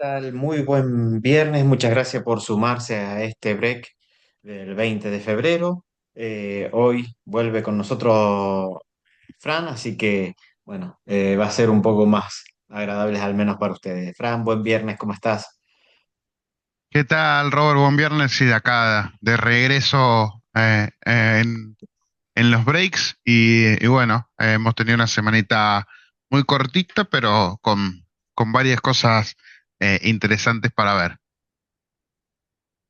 Tal? Muy buen viernes, muchas gracias por sumarse a este break del 20 de febrero. Hoy vuelve con nosotros Fran, así que bueno, va a ser un poco más agradable al menos para ustedes. Fran, buen viernes, ¿cómo estás? ¿Qué tal, Robert? Buen viernes y de acá, de regreso en los breaks y bueno, hemos tenido una semanita muy cortita, pero con varias cosas interesantes para ver.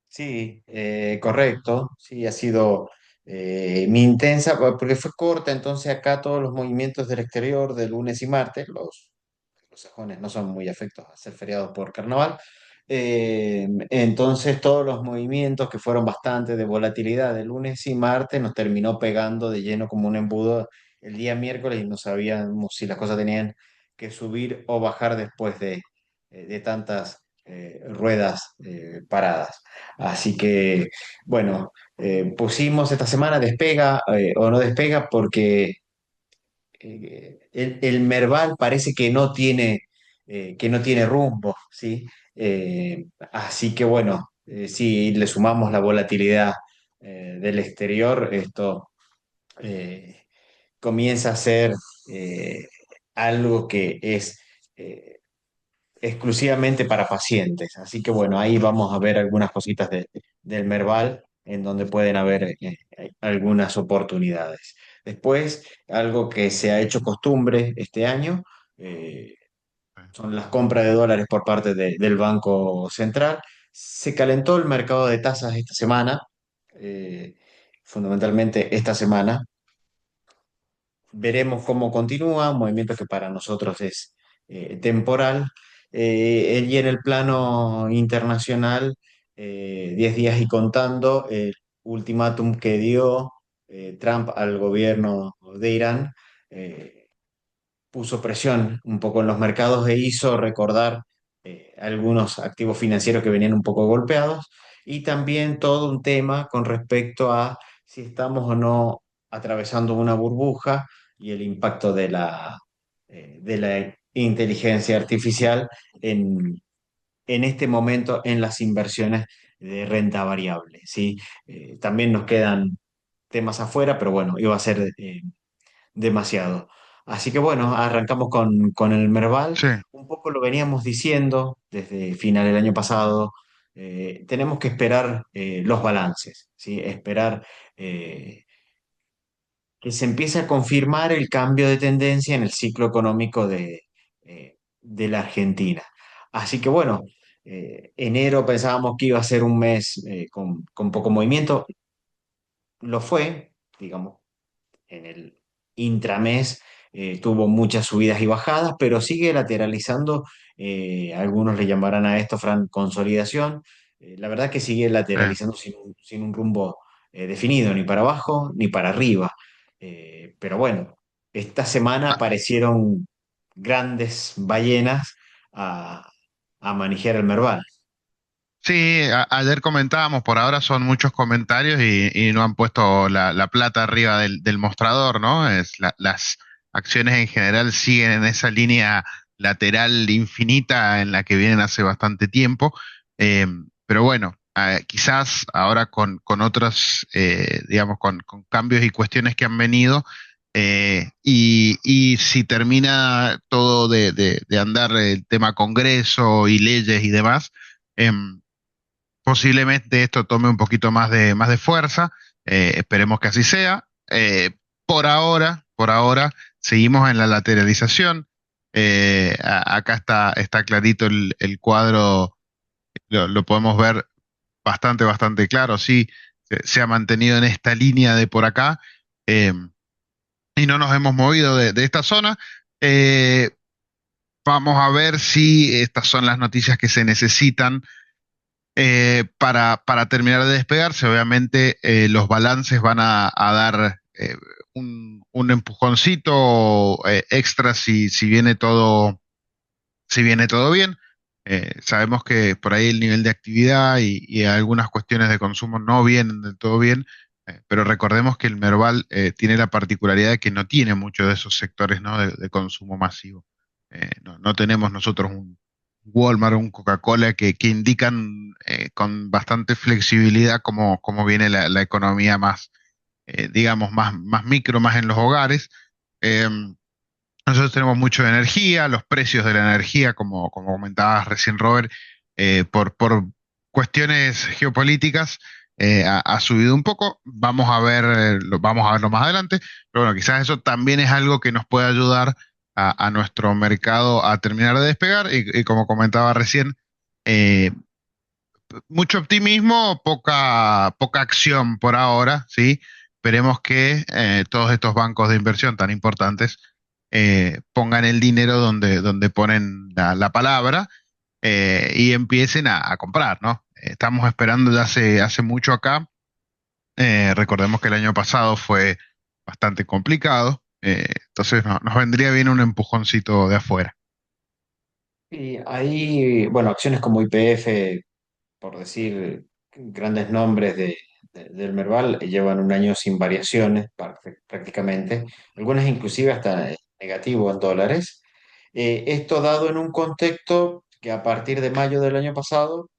Sí, correcto, sí, ha sido mi intensa, porque fue corta, entonces acá todos los movimientos del exterior de lunes y martes, los sajones no son muy afectos a ser feriados por carnaval. Entonces todos los movimientos que fueron bastante de volatilidad de lunes y martes nos terminó pegando de lleno como un embudo el día miércoles y no sabíamos si las cosas tenían que subir o bajar después de tantas ruedas paradas. Así que, bueno, pusimos esta semana despega o no despega porque el Merval parece que no tiene rumbo, ¿sí? Así que bueno, si le sumamos la volatilidad del exterior, esto eh, comienza a ser eh, algo que es eh, exclusivamente para pacientes. Así que bueno, ahí vamos a ver algunas cositas del Merval en donde pueden haber algunas oportunidades. Después, algo que se ha hecho costumbre este año eh, son las compras de dólares por parte del Banco Central. Se calentó el mercado de tasas esta semana, eh, fundamentalmente esta semana. Veremos cómo continúa, un movimiento que para nosotros es temporal. Y en el plano internacional, 10 días y contando, el ultimátum que dio Trump al gobierno de Irán puso presión un poco en los mercados e hizo recordar algunos activos financieros que venían un poco golpeados y también todo un tema con respecto a si estamos o no atravesando una burbuja y el impacto de la inteligencia artificial en, en este momento en las inversiones de renta variable, ¿sí? También nos quedan temas afuera, pero bueno, iba a ser demasiado. Así que bueno, arrancamos con el Merval. Sí, Un poco lo veníamos diciendo desde final del año pasado. Tenemos que esperar los balances, ¿sí? Esperar que se empiece a confirmar el cambio de tendencia en el ciclo económico de la Argentina. Así que bueno, enero pensábamos que iba a ser un mes con poco movimiento. Lo fue, digamos, en el intramés tuvo muchas subidas y bajadas, pero sigue lateralizando. Algunos le llamarán a esto, Fran, consolidación. La verdad que sigue sí. lateralizando sin un rumbo definido, ni para abajo ni para arriba. Pero bueno, esta semana Ah, aparecieron grandes ballenas a, a manejar el Merval. sí, ayer comentábamos, por ahora son muchos comentarios y no han puesto la plata arriba del mostrador, ¿no? Las acciones en general siguen en esa línea lateral infinita en la que vienen hace bastante tiempo. Eh, pero bueno, quizás ahora con otros, digamos, con cambios y cuestiones que han venido, y si termina todo de andar el tema Congreso y leyes y demás. Posiblemente esto tome un poquito más de fuerza, esperemos que así sea. Por ahora, seguimos en la lateralización. Acá está clarito el cuadro, lo podemos ver bastante claro, sí, se ha mantenido en esta línea de por acá, eh, y no nos hemos movido de esta zona. Eh, Vamos a ver si estas son las noticias que se necesitan para terminar de despegarse. Obviamente los balances van a dar un empujoncito extra si viene si viene todo bien. Sabemos que por ahí el nivel de actividad y algunas cuestiones de consumo no vienen del todo bien, pero recordemos que el Merval tiene la particularidad de que no tiene muchos de esos sectores, ¿no? De consumo masivo. No tenemos nosotros Walmart, un Coca-Cola, que indican con bastante flexibilidad cómo viene la economía más, digamos, más micro, más en los hogares. Nosotros tenemos mucho de energía, los precios de la energía, como comentabas recién, Robert, por cuestiones geopolíticas, ha subido un poco. Vamos a verlo más adelante, pero bueno, quizás eso también es algo que nos puede ayudar a nuestro mercado a terminar de despegar. Y como comentaba recién, eh, mucho optimismo, poca acción por ahora, ¿sí? Esperemos que todos estos bancos de inversión tan importantes pongan el dinero donde ponen la palabra y empiecen a comprar, ¿no? Estamos esperando ya hace mucho acá. Recordemos que el año pasado fue bastante complicado, entonces nos vendría bien un empujoncito de afuera. Y ahí, bueno, acciones como YPF, por decir grandes nombres del Merval, llevan un año sin variaciones prácticamente, algunas inclusive hasta negativo en dólares. Esto dado en un contexto que a partir de mayo del año pasado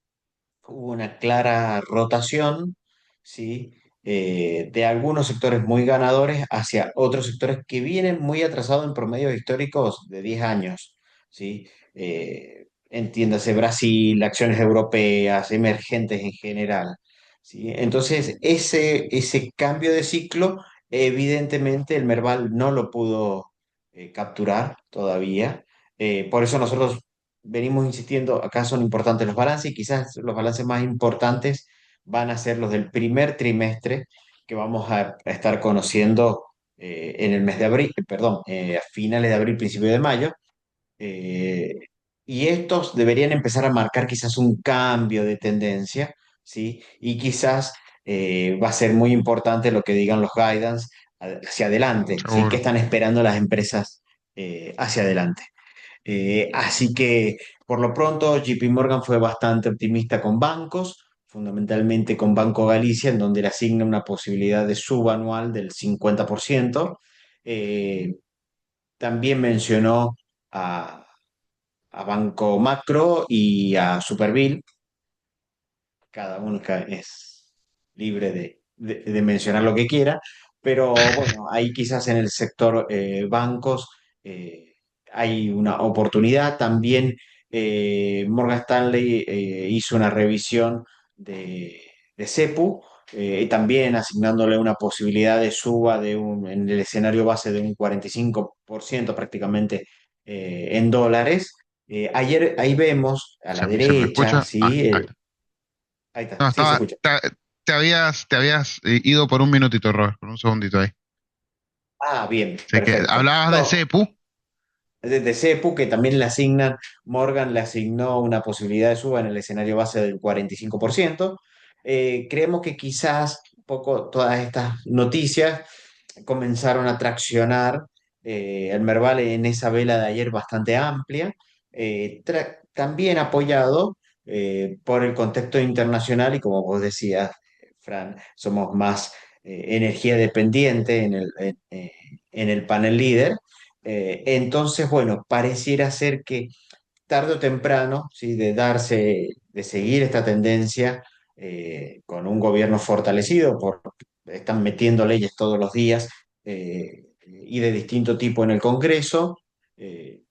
hubo una clara rotación, ¿sí? De algunos sectores muy ganadores hacia otros sectores que vienen muy atrasados en promedios históricos de 10 años, ¿sí? Entiéndase Brasil, acciones europeas, emergentes en general, ¿sí? Entonces, ese cambio de ciclo, evidentemente el Merval no lo pudo capturar todavía. Por eso nosotros venimos insistiendo, acá son importantes los balances y quizás los balances más importantes van a ser los del primer trimestre que vamos a estar conociendo en el mes de abril, perdón, a finales de abril, principio de mayo. eh, y estos deberían empezar a marcar quizás un cambio de tendencia, ¿sí? Y quizás va a ser muy importante lo que digan los guidance hacia adelante, ¿sí? ¿Qué Seguro. están esperando las empresas hacia adelante? Así que por lo pronto JP Morgan fue bastante optimista con bancos, fundamentalmente con Banco Galicia, en donde le asigna una posibilidad de suba anual del 50%. Eh, También mencionó a, a Banco Macro y a Superville, cada uno es libre de mencionar lo que quiera, pero bueno, ahí quizás en el sector bancos hay una oportunidad. También Morgan Stanley hizo una revisión de CEPU, también asignándole una posibilidad de suba en el escenario base de un 45% prácticamente en dólares. Ayer ahí vemos a la Se me derecha, escucha? Ah, ¿sí? ahí está. Ahí está, No, sí se escucha. te habías ido por un minutito, Robert, por un segundito ahí. Ah, bien, Sé que perfecto. hablabas de No, CEPU. desde CEPU, que también le asignan, Morgan le asignó una posibilidad de suba en el escenario base del 45%. Creemos que quizás un poco todas estas noticias comenzaron a traccionar el Merval en esa vela de ayer bastante amplia, también apoyado por el contexto internacional y como vos decías, Fran, somos más energía dependiente en el panel líder. Entonces, bueno, pareciera ser que tarde o temprano, ¿sí? De seguir esta tendencia con un gobierno fortalecido, están metiendo leyes todos los días y de distinto tipo en el Congreso, eh,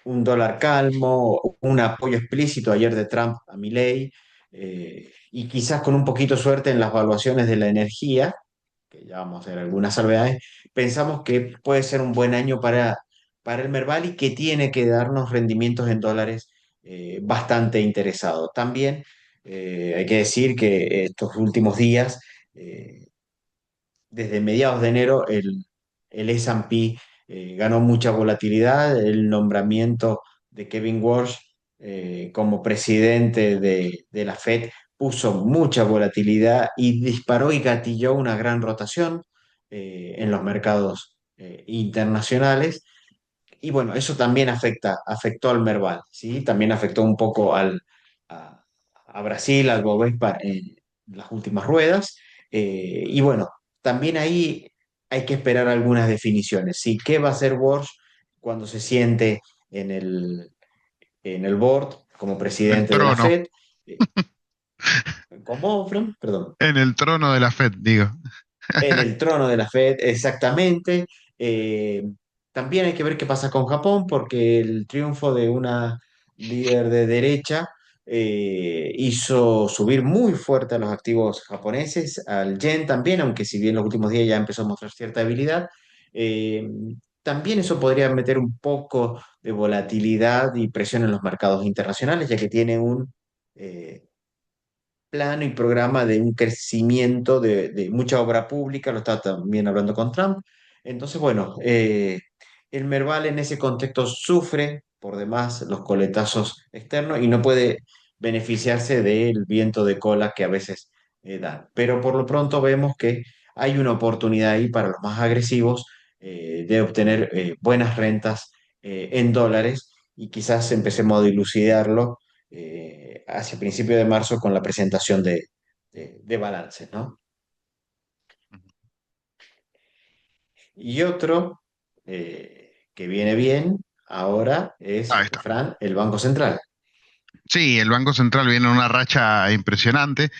un dólar calmo, un apoyo explícito ayer de Trump a Milei, y quizás con un poquito de suerte en las valuaciones de la energía, que ya vamos a ver algunas salvedades, pensamos que puede ser un buen año para el Merval y que tiene que darnos rendimientos en dólares bastante interesados. También hay que decir que estos últimos días, eh, desde mediados de enero, el S&P ganó mucha volatilidad, el nombramiento de Kevin Walsh como presidente de la Fed puso mucha volatilidad y disparó y gatilló una gran rotación en los mercados internacionales. Y bueno, eso también afectó al Merval, ¿sí? También afectó un poco a, a Brasil, al Bovespa en las últimas ruedas. Y bueno, también ahí hay que esperar algunas definiciones, ¿sí? ¿Qué va a hacer Walsh cuando se siente en en el board como El presidente de la trono, Fed. Eh, ¿Cómo, Fran? Perdón. en el trono de la Fed, digo. En el trono de la Fed, exactamente. Eh, También hay que ver qué pasa con Japón, porque el triunfo de una líder de derecha hizo subir muy fuerte a los activos japoneses, al yen también, aunque si bien los últimos días ya empezó a mostrar cierta debilidad. eh, También eso podría meter un poco de volatilidad y presión en los mercados internacionales, ya que tiene un eh, plano y programa de un crecimiento de mucha obra pública, lo estaba también hablando con Trump. Entonces, bueno, el Merval en ese contexto sufre por demás los coletazos externos y no puede beneficiarse del viento de cola que a veces dan. Pero por lo pronto vemos que hay una oportunidad ahí para los más agresivos de obtener buenas rentas en dólares y quizás empecemos a dilucidarlo hacia principio de marzo con la presentación de balances, ¿no? Y otro que viene bien ahora Ahí es, está. Fran, el Banco Central. Sí, el Banco Central viene en una racha impresionante,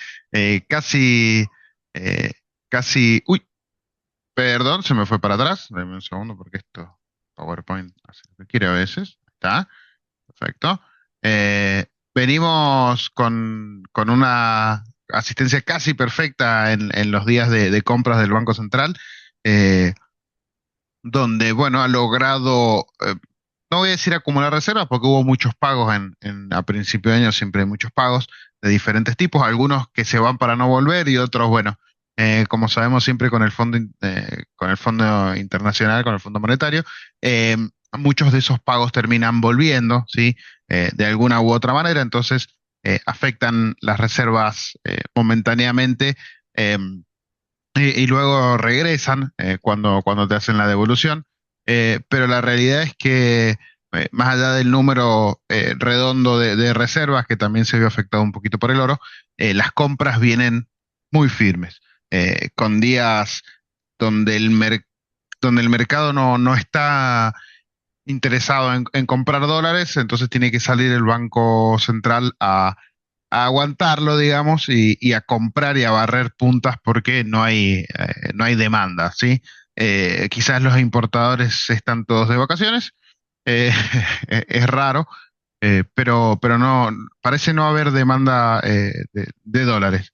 casi, eh, uy, perdón, se me fue para atrás, dame un segundo porque esto, PowerPoint, hace lo que quiere a veces, está, perfecto. Venimos con una asistencia casi perfecta en los días de compras del Banco Central, eh, donde, bueno, ha logrado, no voy a decir acumular reservas porque hubo muchos pagos a principio de año, siempre hay muchos pagos de diferentes tipos, algunos que se van para no volver y otros, bueno, como sabemos siempre con el Fondo Internacional, con el Fondo Monetario, eh, muchos de esos pagos terminan volviendo, ¿sí? De alguna u otra manera, entonces afectan las reservas momentáneamente. Y luego regresan cuando te hacen la devolución. Pero la realidad es que más allá del número redondo de reservas, que también se vio afectado un poquito por el oro, las compras vienen muy firmes, con días donde donde el mercado no está interesado en comprar dólares, entonces tiene que salir el Banco Central a aguantarlo, digamos, y a comprar y a barrer puntas porque no hay demanda, ¿sí? Quizás los importadores están todos de vacaciones, eh, es raro, pero no, parece no haber demanda de dólares.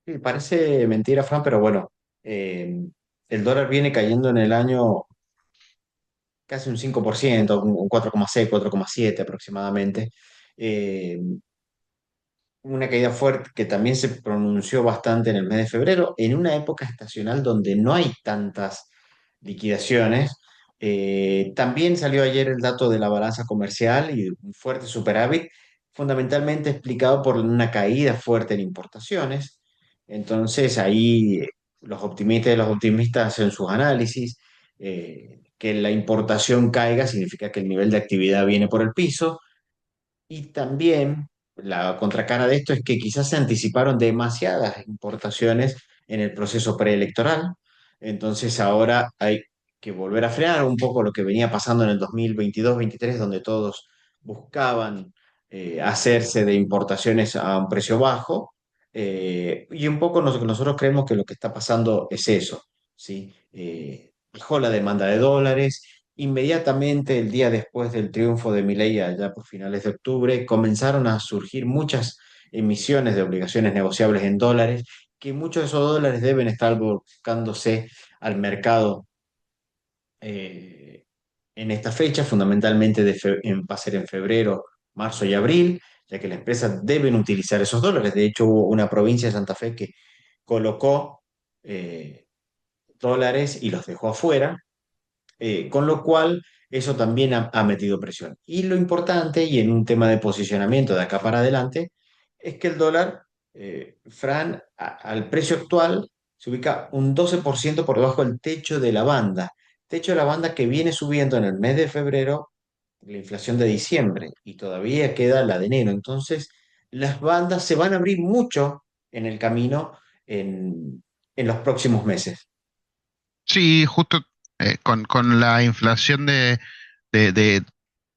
Sí, parece mentira, Fran, pero bueno, eh, el dólar viene cayendo en el año casi un 5%, un 4,6, 4,7 aproximadamente. Eh, una caída fuerte que también se pronunció bastante en el mes de febrero, en una época estacional donde no hay tantas liquidaciones. También salió ayer el dato de la balanza comercial y un fuerte superávit, fundamentalmente explicado por una caída fuerte en importaciones. Entonces ahí los optimistas de los optimistas hacen sus análisis. Que la importación caiga significa que el nivel de actividad viene por el piso y también la contracara de esto es que quizás se anticiparon demasiadas importaciones en el proceso preelectoral. Entonces ahora hay que volver a frenar un poco lo que venía pasando en el 2022-23, donde todos buscaban hacerse de importaciones a un precio bajo. Y un poco nosotros creemos que lo que está pasando es eso, ¿sí? Bajó la demanda de dólares. Inmediatamente, el día después del triunfo de Milei, allá por finales de octubre, comenzaron a surgir muchas emisiones de obligaciones negociables en dólares, que muchos de esos dólares deben estar buscándose al mercado eh, en esta fecha, fundamentalmente va a ser en febrero, marzo y abril, ya que las empresas deben utilizar esos dólares. De hecho, hubo una provincia de Santa Fe que colocó dólares y los dejó afuera, con lo cual eso también ha metido presión. Y lo importante, y en un tema de posicionamiento de acá para adelante, es que el dólar, Fran, al precio actual, se ubica un 12% por debajo del techo de la banda. Techo de la banda que viene subiendo en el mes de febrero, la inflación de diciembre, y todavía queda la de enero. Entonces, las bandas se van a abrir mucho en el camino en los próximos meses. Sí, justo con la inflación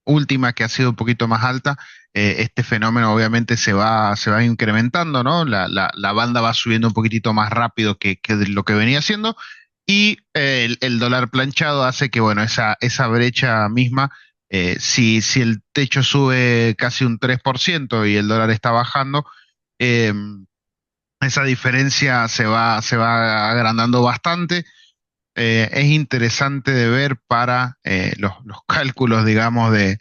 última que ha sido un poquito más alta, este fenómeno obviamente se va incrementando, ¿no? La banda va subiendo un poquitito más rápido que de lo que venía haciendo y el dólar planchado hace que, bueno, esa brecha misma, si el techo sube casi un 3% y el dólar está bajando, eh, esa diferencia se va agrandando bastante. Es interesante de ver para los cálculos, digamos, de-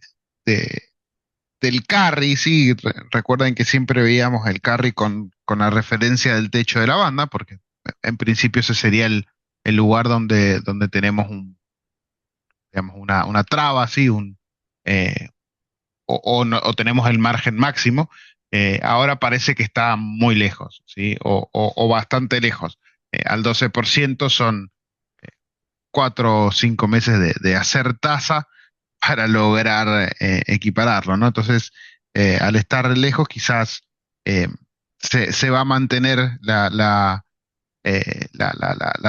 del carry, sí, recuerden que siempre veíamos el carry con la referencia del techo de la banda, porque en principio ese sería el lugar donde tenemos digamos, una traba, sí, eh, o tenemos el margen máximo. Ahora parece que está muy lejos, ¿sí? O bastante lejos. Al 12% son 4 o 5 meses de hacer tasa para lograr equipararlo, ¿no? Entonces, al estar lejos, quizás eh, se va a mantener la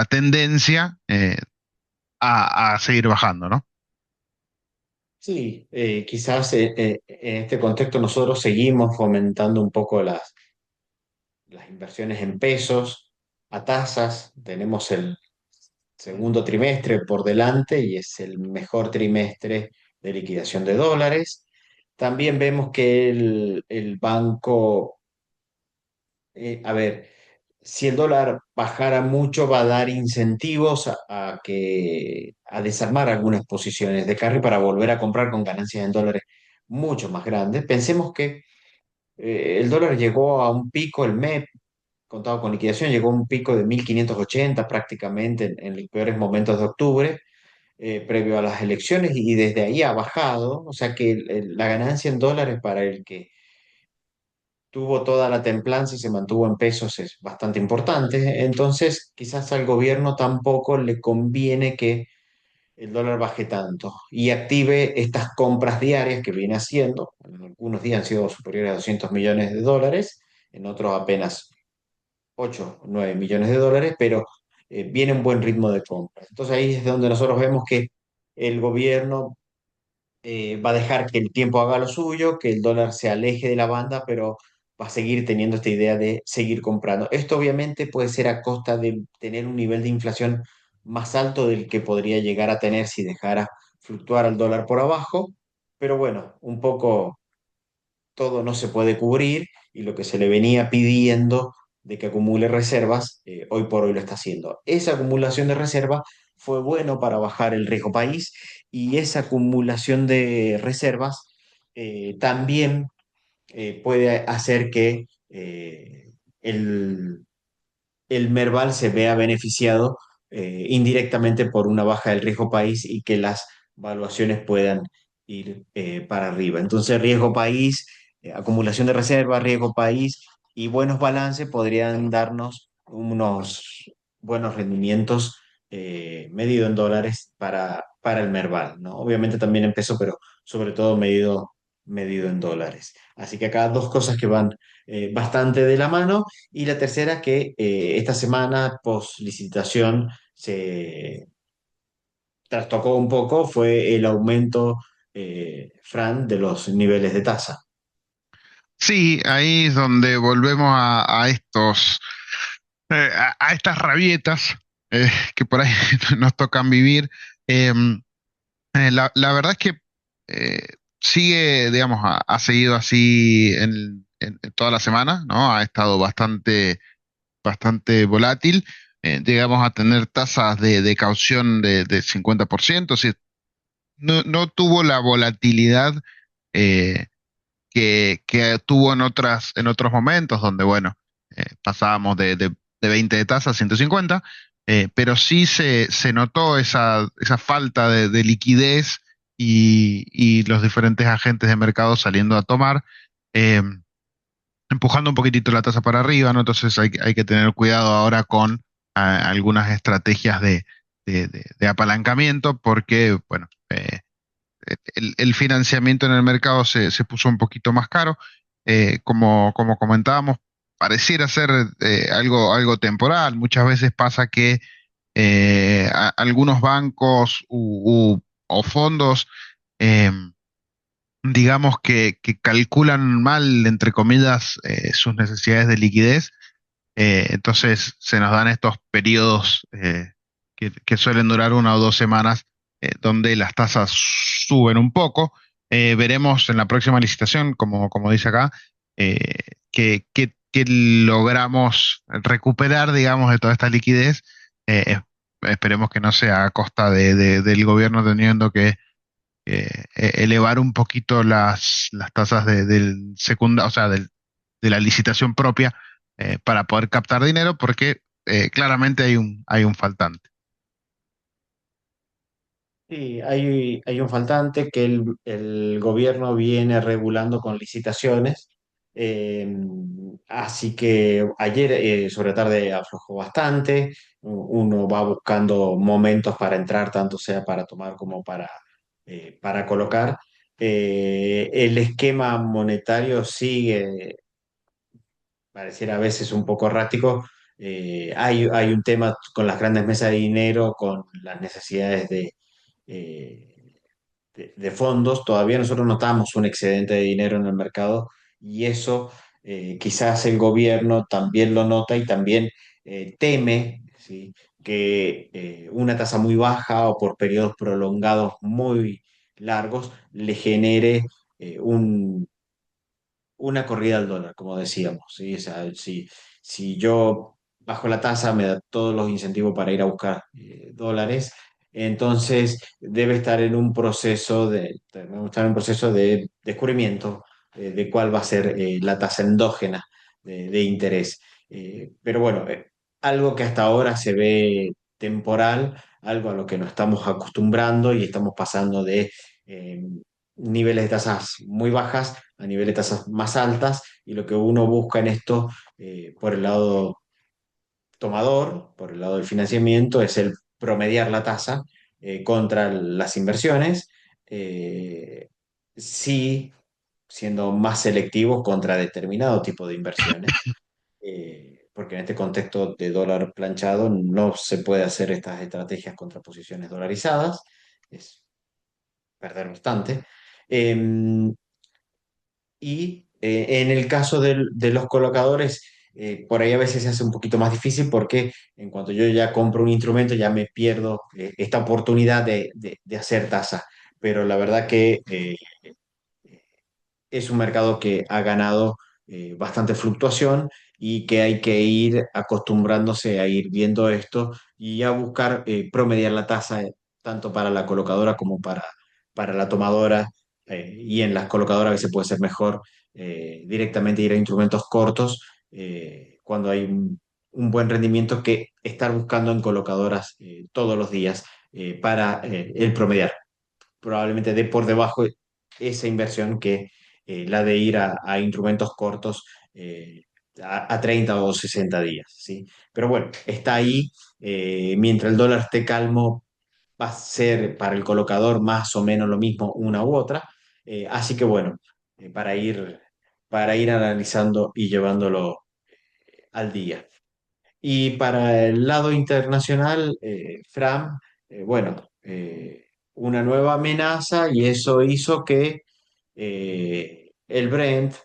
tendencia a seguir bajando, ¿no? Sí, quizás en este contexto nosotros seguimos fomentando un poco las inversiones en pesos a tasas. Tenemos el segundo trimestre por delante y es el mejor trimestre de liquidación de dólares. También vemos que el banco, a ver, si el dólar bajara mucho, va a dar incentivos a desarmar algunas posiciones de carry para volver a comprar con ganancias en dólares mucho más grandes. Pensemos que el dólar llegó a un pico, el MEP, contado con liquidación, llegó a un pico de 1580 prácticamente en los peores momentos de octubre, previo a las elecciones, y desde ahí ha bajado. O sea que la ganancia en dólares para el que tuvo toda la templanza y se mantuvo en pesos es bastante importante. Entonces, quizás al gobierno tampoco le conviene que el dólar baje tanto y active estas compras diarias que viene haciendo. En algunos días han sido superiores a 200 millones de dólares, en otros apenas 8 o 9 millones de dólares, pero viene un buen ritmo de compras. Entonces ahí es donde nosotros vemos que el gobierno va a dejar que el tiempo haga lo suyo, que el dólar se aleje de la banda, pero va a seguir teniendo esta idea de seguir comprando. Esto obviamente puede ser a costa de tener un nivel de inflación más alto del que podría llegar a tener si dejara fluctuar el dólar por abajo, pero bueno, un poco todo no se puede cubrir y lo que se le venía pidiendo de que acumule reservas, hoy por hoy lo está haciendo. Esa acumulación de reservas fue bueno para bajar el riesgo país y esa acumulación de reservas también puede hacer que el, el Merval se vea beneficiado indirectamente por una baja del riesgo país y que las valuaciones puedan ir para arriba. Entonces, riesgo país, acumulación de reservas, riesgo país y buenos balances podrían darnos unos buenos rendimientos medido en dólares para el Merval, ¿no? Obviamente también en peso, pero sobre todo medido en dólares. Así que acá dos cosas que van bastante de la mano. Y la tercera, que esta semana, post licitación, se trastocó un poco, fue el aumento, Fran, de los niveles de tasa. Sí, ahí es donde volvemos a a estas rabietas que por ahí nos tocan vivir. Em, la verdad es que eh, sigue, digamos, ha seguido así en toda la semana, ¿no? Ha estado bastante volátil. Llegamos a tener tasas de caución de 50%, sí, no tuvo la volatilidad eh, que tuvo en otros momentos, donde, bueno, pasábamos de 20 de tasa a 150, pero sí se notó esa falta de liquidez y los diferentes agentes de mercado saliendo a tomar, eh, empujando un poquitito la tasa para arriba, ¿no? Entonces hay que tener cuidado ahora con algunas estrategias de apalancamiento, porque, bueno, el financiamiento en el mercado se puso un poquito más caro. Como comentábamos, pareciera ser algo temporal. Muchas veces pasa que algunos bancos o fondos eh, digamos que calculan mal, entre comillas, sus necesidades de liquidez. Entonces se nos dan estos periodos que suelen durar 1 o 2 semanas, donde las tasas suben un poco. Veremos en la próxima licitación, como dice acá, eh, que logramos recuperar, digamos, de toda esta liquidez. Esperemos que no sea a costa del gobierno teniendo que elevar un poquito las tasas del o sea, de la licitación propia, para poder captar dinero, porque claramente hay un faltante. Sí, hay un faltante que el gobierno viene regulando con licitaciones, eh, así que ayer sobre tarde aflojó bastante, uno va buscando momentos para entrar, tanto sea para tomar como para colocar. El esquema monetario sigue, pareciera a veces un poco errático. Hay un tema con las grandes mesas de dinero, con las necesidades eh, de fondos. Todavía nosotros notamos un excedente de dinero en el mercado y eso quizás el gobierno también lo nota y también teme, ¿sí? Que una tasa muy baja o por periodos prolongados muy largos le genere un una corrida al dólar, como decíamos, ¿sí? O sea, si yo bajo la tasa, me da todos los incentivos para ir a buscar dólares, entonces debe estar en un proceso debemos estar en un proceso de descubrimiento de cuál va a ser la tasa endógena de interés. Pero bueno, algo que hasta ahora se ve temporal, algo a lo que nos estamos acostumbrando y estamos pasando de eh, niveles de tasas muy bajas a niveles de tasas más altas y lo que uno busca en esto por el lado tomador, por el lado del financiamiento, es el promediar la tasa contra las inversiones, eh, sí siendo más selectivos contra determinado tipo de inversiones, porque en este contexto de dólar planchado no se puede hacer estas estrategias contra posiciones dolarizadas, es perder bastante. Y en el caso de los colocadores, por ahí a veces se hace un poquito más difícil porque en cuanto yo ya compro un instrumento ya me pierdo esta oportunidad de hacer tasa. Pero la verdad que es un mercado que ha ganado bastante fluctuación y que hay que ir acostumbrándose a ir viendo esto y a buscar promediar la tasa tanto para la colocadora como para la tomadora. Y en las colocadoras a veces puede ser mejor directamente ir a instrumentos cortos cuando hay un buen rendimiento que estar buscando en colocadoras todos los días para el promediar probablemente dé por debajo esa inversión que la de ir a instrumentos cortos a 30 o 60 días, ¿sí? Pero bueno, está ahí. Mientras el dólar esté calmo, va a ser para el colocador más o menos lo mismo una u otra. Así que bueno, eh, para ir, para ir analizando y llevándolo al día. Y para el lado internacional, Fram, bueno, una nueva amenaza y eso hizo que el Brent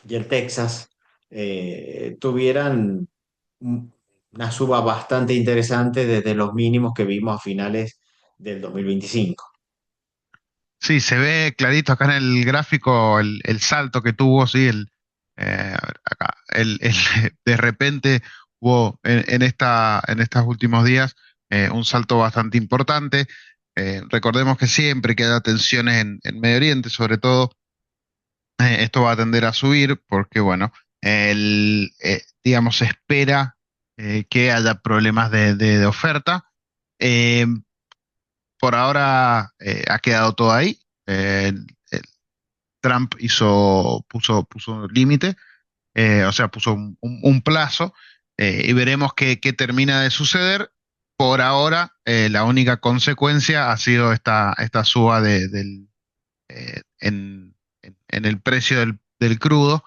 y el Texas tuvieran un- una suba bastante interesante desde los mínimos que vimos a finales del 2025. Sí, se ve clarito acá en el gráfico el salto que tuvo, sí, a ver, acá, de repente hubo en estos últimos días un salto bastante importante. Recordemos que siempre que haya tensiones en Medio Oriente, sobre todo, esto va a tender a subir porque, bueno, digamos, se espera que haya problemas de oferta. Eh, por ahora ha quedado todo ahí. El Trump puso un límite, o sea, puso un plazo, y veremos qué termina de suceder. Por ahora, la única consecuencia ha sido esta suba en el precio del crudo.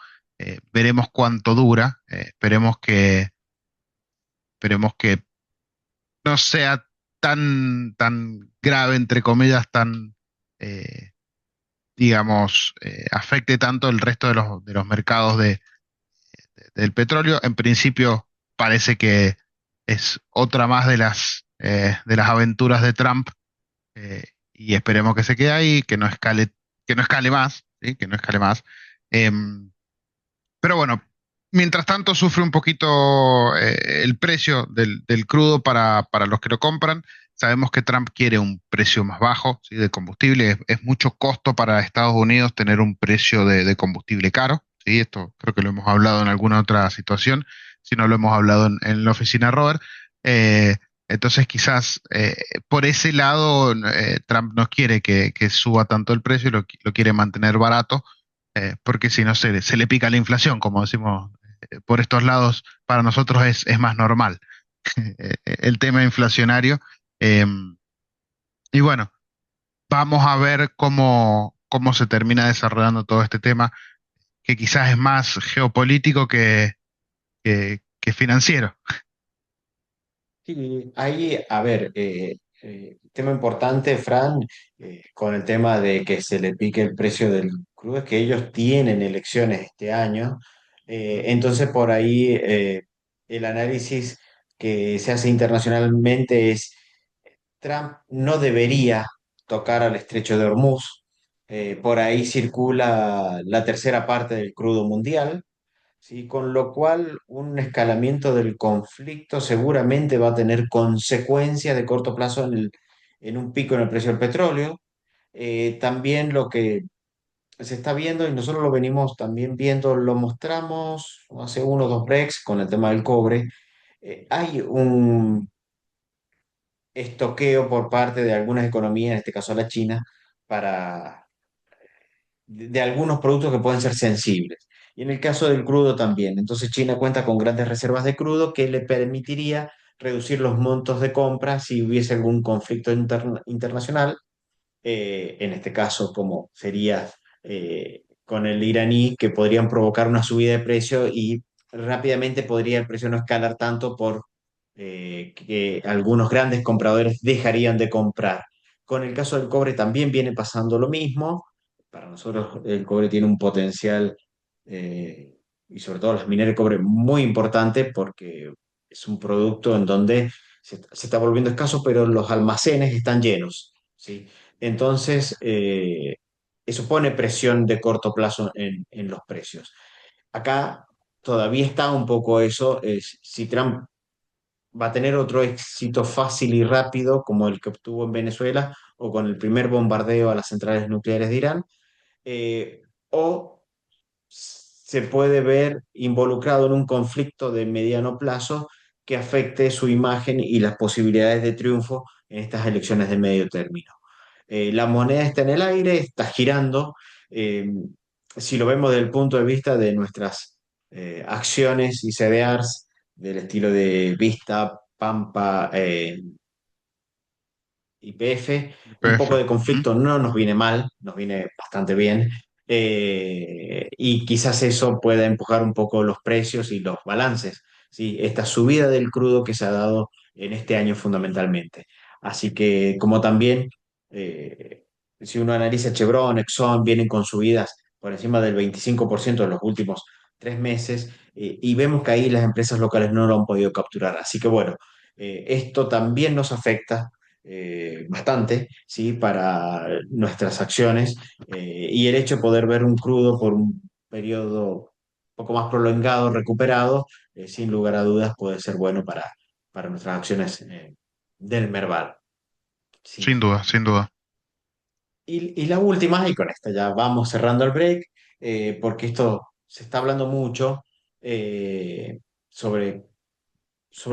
Veremos cuánto dura. Esperemos que no sea tan grave, entre comillas, tan, eh, digamos, afecte tanto el resto de los mercados del petróleo. En principio parece que es otra más de las aventuras de Trump, y esperemos que se quede ahí, que no escale más, ¿sí? Que no escale más. Em, pero bueno, mientras tanto sufre un poquito el precio del crudo para los que lo compran. Sabemos que Trump quiere un precio más bajo, ¿sí? De combustible. Es mucho costo para Estados Unidos tener un precio de combustible caro, ¿sí? Esto creo que lo hemos hablado en alguna otra situación, si no lo hemos hablado en la oficina Robert. Eh, entonces quizás por ese lado Trump no quiere que suba tanto el precio, lo quiere mantener barato, porque si no se le pica la inflación, como decimos por estos lados, para nosotros es más normal el tema inflacionario. Eh, y bueno, vamos a ver cómo se termina desarrollando todo este tema, que quizás es más geopolítico que financiero. Sí, ahí, a ver, tema importante, Fran, con el tema de que se le pique el precio del crudo, es que ellos tienen elecciones este año, entonces por ahí el análisis que se hace internacionalmente es, Trump no debería tocar al estrecho de Hormuz, por ahí circula la tercera parte del crudo mundial. Sí, con lo cual un escalamiento del conflicto seguramente va a tener consecuencias de corto plazo en un pico en el precio del petróleo. También lo que se está viendo, y nosotros lo venimos también viendo, lo mostramos hace uno o dos breaks con el tema del cobre, hay un estoqueo por parte de algunas economías, en este caso la China, para de algunos productos que pueden ser sensibles. Y en el caso del crudo también. Entonces China cuenta con grandes reservas de crudo que le permitiría reducir los montos de compra si hubiese algún conflicto internacional, en este caso como sería con el iraní, que podrían provocar una subida de precio y rápidamente podría el precio no escalar tanto por que algunos grandes compradores dejarían de comprar. Con el caso del cobre también viene pasando lo mismo. Para nosotros el cobre tiene un potencial, y sobre todo las mineras de cobre, muy importante porque es un producto en donde se está volviendo escaso, pero los almacenes están llenos, ¿sí? Entonces, eso pone presión de corto plazo en los precios. Acá todavía está un poco eso, si Trump va a tener otro éxito fácil y rápido como el que obtuvo en Venezuela o con el primer bombardeo a las centrales nucleares de Irán, eh, o se puede ver involucrado en un conflicto de mediano plazo que afecte su imagen y las posibilidades de triunfo en estas elecciones de medio término. La moneda está en el aire, está girando. eh, si lo vemos desde el punto de vista de nuestras acciones y CDRs, del estilo de Vista, Pampa, YPF, un YPF. poco de Ujú. conflicto no nos viene mal, nos viene bastante bien. Y quizás eso pueda empujar un poco los precios y los balances, ¿sí? Esta subida del crudo que se ha dado en este año fundamentalmente. Así que como también, eh, si uno analiza Chevron, Exxon, vienen con subidas por encima del 25% en los últimos 3 meses, y vemos que ahí las empresas locales no lo han podido capturar. Así que bueno, esto también nos afecta bastante, ¿sí? Para nuestras acciones, y el hecho de poder ver un crudo por un periodo un poco más prolongado, recuperado, sin lugar a dudas puede ser bueno para nuestras acciones del Merval. ¿Sí? Sin duda, sin duda. Y la última, y con esta ya vamos cerrando el break, porque esto se está hablando mucho sobre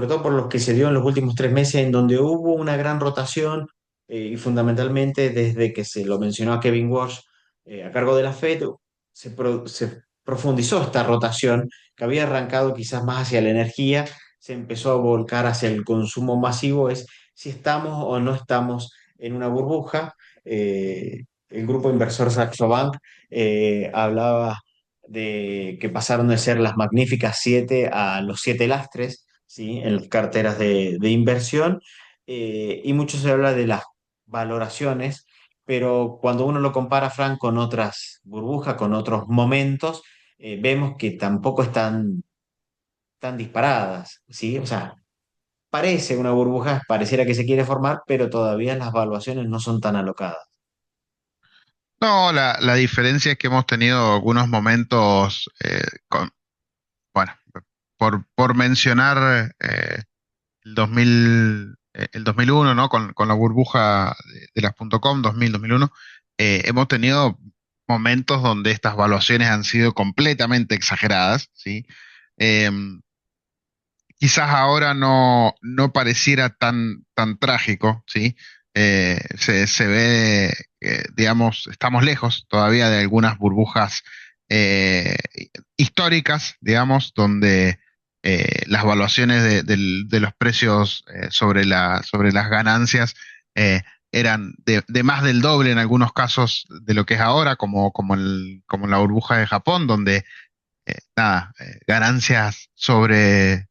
todo por lo que se dio en los últimos 3 meses, en donde hubo una gran rotación, y fundamentalmente desde que se lo mencionó a Kevin Walsh a cargo de la Fed, se profundizó esta rotación que había arrancado quizás más hacia la energía, se empezó a volcar hacia el consumo masivo, es si estamos o no estamos en una burbuja. El grupo inversor Saxo Bank hablaba de que pasaron de ser las magníficas siete a los siete lastres, ¿sí? En las carteras de inversión, y mucho se habla de las valoraciones pero cuando uno lo compara, Frank, con otras burbujas, con otros momentos, vemos que tampoco están tan disparadas, ¿sí? O sea, parece una burbuja, pareciera que se quiere formar, pero todavía las valuaciones no son tan alocadas. No, la diferencia es que hemos tenido algunos momentos, bueno, por mencionar el 2001, ¿no? Con la burbuja de las .com, 2001, hemos tenido momentos donde estas valuaciones han sido completamente exageradas, ¿sí? Em, Quizás ahora no pareciera tan trágico, ¿sí? Se ve, digamos, estamos lejos todavía de algunas burbujas eh, históricas, digamos, donde las valuaciones de los precios sobre las ganancias eh, eran de más del doble en algunos casos de lo que es ahora, como la burbuja de Japón, donde ganancias sobre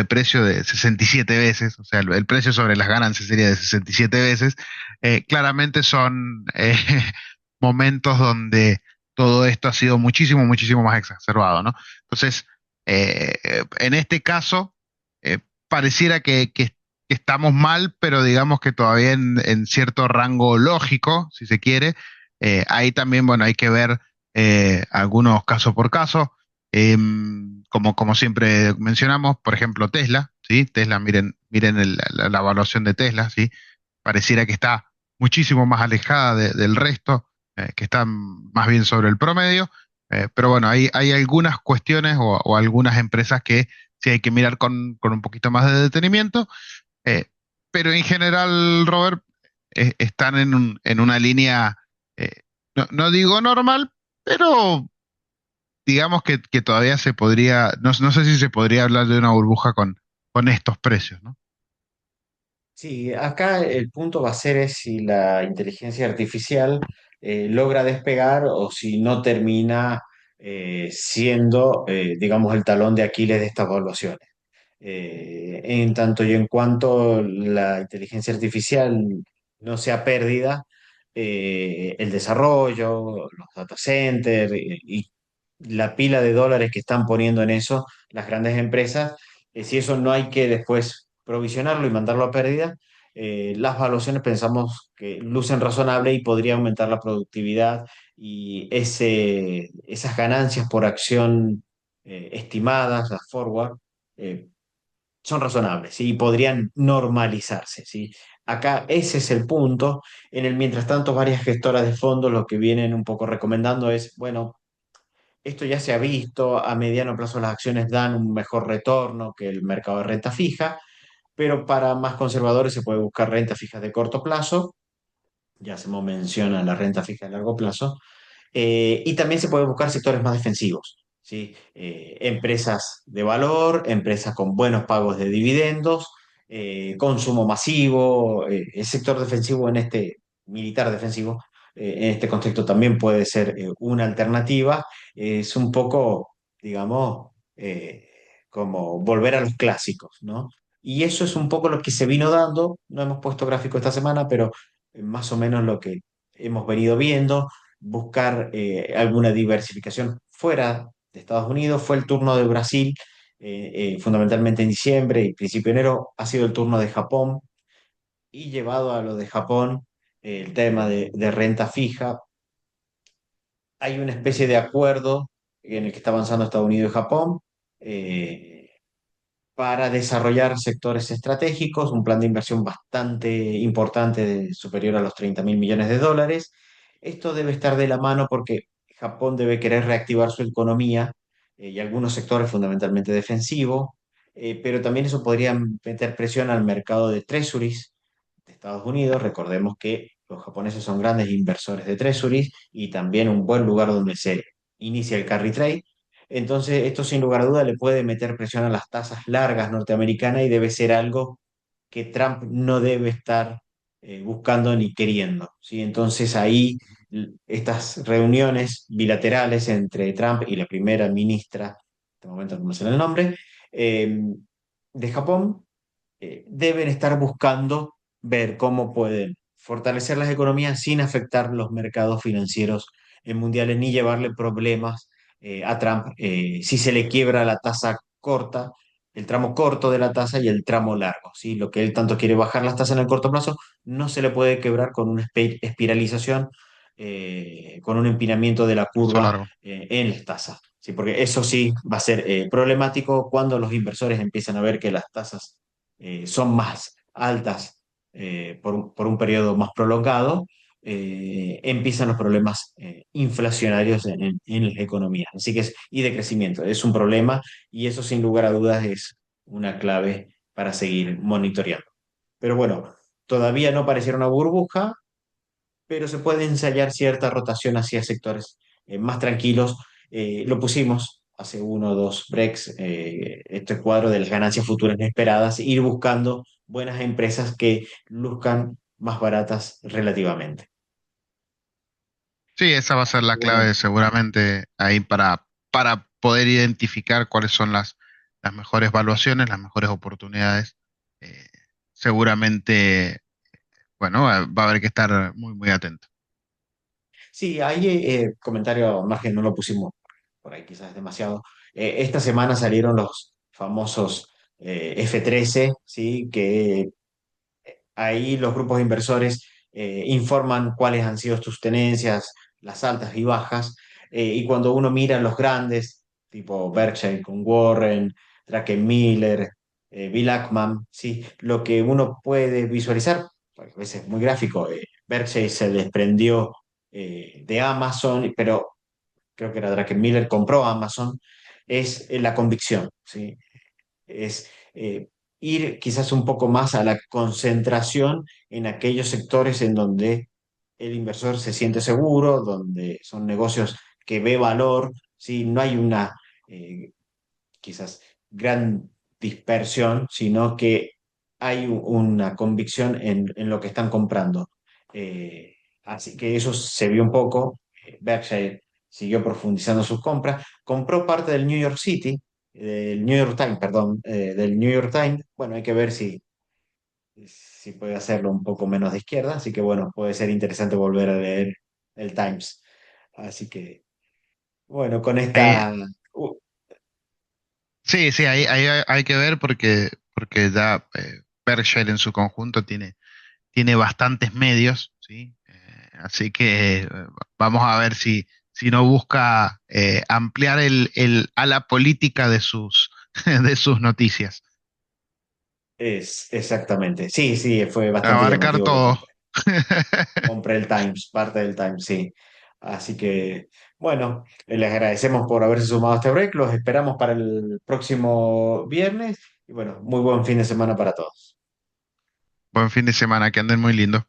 precio de 67 veces, o sea, el precio sobre las ganancias sería de 67 veces. Claramente son momentos donde todo esto ha sido muchísimo más exacerbado, ¿no? Entonces, en este caso, pareciera que estamos mal, pero digamos que todavía en cierto rango lógico, si se quiere. Ahí también, bueno, hay que ver algunos caso por caso. Como siempre mencionamos, por ejemplo, Tesla, ¿sí? Tesla, miren la evaluación de Tesla, ¿sí? Pareciera que está muchísimo más alejada del resto, que está más bien sobre el promedio, pero bueno, hay algunas cuestiones o algunas empresas que sí hay que mirar con un poquito más de detenimiento, eh, pero en general, Robert, están en una línea, no digo normal, pero digamos que todavía se podría, no sé si se podría hablar de una burbuja con estos precios, ¿no? Sí, acá el punto va a ser es si la inteligencia artificial logra despegar o si no termina siendo, digamos, el talón de Aquiles de estas evaluaciones. En tanto y en cuanto la inteligencia artificial no sea pérdida, el desarrollo, los data centers y la pila de dólares que están poniendo en eso las grandes empresas, si eso no hay que después provisionarlo y mandarlo a pérdida, las valuaciones pensamos que lucen razonable y podría aumentar la productividad y esas ganancias por acción estimadas, las forward, eh, son razonables, ¿sí? Y podrían normalizarse, ¿sí? Acá ese es el punto. En el mientras tanto, varias gestoras de fondos lo que vienen un poco recomendando es, bueno, esto ya se ha visto, a mediano plazo las acciones dan un mejor retorno que el mercado de renta fija, pero para más conservadores se puede buscar renta fija de corto plazo, ya se menciona la renta fija de largo plazo, y también se puede buscar sectores más defensivos, ¿sí? Empresas de valor, empresas con buenos pagos de dividendos, consumo masivo, el sector defensivo en este, militar defensivo, en este contexto también puede ser una alternativa. Es un poco, digamos, como volver a los clásicos, ¿no? Y eso es un poco lo que se vino dando. No hemos puesto gráfico esta semana, pero más o menos lo que hemos venido viendo buscar alguna diversificación fuera de Estados Unidos. Fue el turno de Brasil, fundamentalmente en diciembre y principio de enero ha sido el turno de Japón y llevado a lo de Japón el tema de renta fija. Hay una especie de acuerdo en el que está avanzando Estados Unidos y Japón. eh, para desarrollar sectores estratégicos, un plan de inversión bastante importante, superior a los 30.000 millones de dólares. Esto debe estar de la mano porque Japón debe querer reactivar su economía y algunos sectores fundamentalmente defensivos, pero también eso podría meter presión al mercado de treasuries de Estados Unidos. Recordemos que los japoneses son grandes inversores de treasuries y también un buen lugar donde se inicia el carry trade. Entonces, esto sin lugar a duda le puede meter presión a las tasas largas norteamericanas y debe ser algo que Trump no debe estar buscando ni queriendo, ¿sí? Entonces, ahí estas reuniones bilaterales entre Trump y la primera ministra, en este momento no me sale el nombre, de Japón, deben estar buscando ver cómo pueden fortalecer las economías sin afectar los mercados financieros mundiales ni llevarle problemas a Trump si se le quiebra la tasa corta, el tramo corto de la tasa y el tramo largo, ¿sí? Lo que él tanto quiere bajar las tasas en el corto plazo no se le puede quebrar con una espiralización, con un empinamiento de la Plazo curva largo. en las tasas. Sí, porque eso sí va a ser problemático cuando los inversores empiezan a ver que las tasas son más altas por un periodo más prolongado, empiezan los problemas inflacionarios en las economías. Así que y de crecimiento. Es un problema y eso sin lugar a dudas es una clave para seguir monitoreando. Pero bueno, todavía no pareciera una burbuja, pero se puede ensayar cierta rotación hacia sectores más tranquilos. Lo pusimos hace uno o dos breaks, este cuadro de las ganancias futuras no esperadas, ir buscando buenas empresas que luzcan más baratas relativamente. Sí, esa va a ser Así la que bueno, clave seguramente ahí para poder identificar cuáles son las mejores valuaciones, las mejores oportunidades. Eh, seguramente, bueno, va a haber que estar muy atento. sí, ahí comentario al margen no lo pusimos, por ahí quizás es demasiado. Esta semana salieron los famosos F13, ¿sí? Que ahí los grupos de inversores informan cuáles han sido tus tenencias, las altas y bajas, y cuando uno mira los grandes, tipo Berkshire con Warren, Druckenmiller, Bill Ackman, ¿sí? Lo que uno puede visualizar, porque a veces es muy gráfico, Berkshire se desprendió de Amazon, pero creo que era Druckenmiller, compró Amazon, es la convicción, ¿sí? Es ir quizás un poco más a la concentración en aquellos sectores en donde el inversor se siente seguro, donde son negocios que ve valor, ¿sí? No hay una eh, quizás gran dispersión, sino que hay una convicción en lo que están comprando. Eh, Así que eso se vio un poco. Berkshire siguió profundizando sus compras. Compró parte del New York City, del New York Times, perdón, del New York Times. Bueno, hay que ver si puede hacerlo un poco menos de izquierda. Así que bueno, puede ser interesante volver a leer el Times. Así que bueno, con Ahí, esta... sí, sí, ahí hay que ver porque ya Berkshire en su conjunto tiene bastantes medios, ¿sí? Así que vamos a ver si no busca ampliar el ala política de de sus noticias. Es exactamente. Sí, sí, fue bastante Abarcar llamativo que todo. compre el Times, parte del Times, sí. Así que, bueno, les agradecemos por haberse sumado a este break. Los esperamos para el próximo viernes. Y bueno, muy buen fin de semana para todos. Buen fin de semana, que anden muy lindo.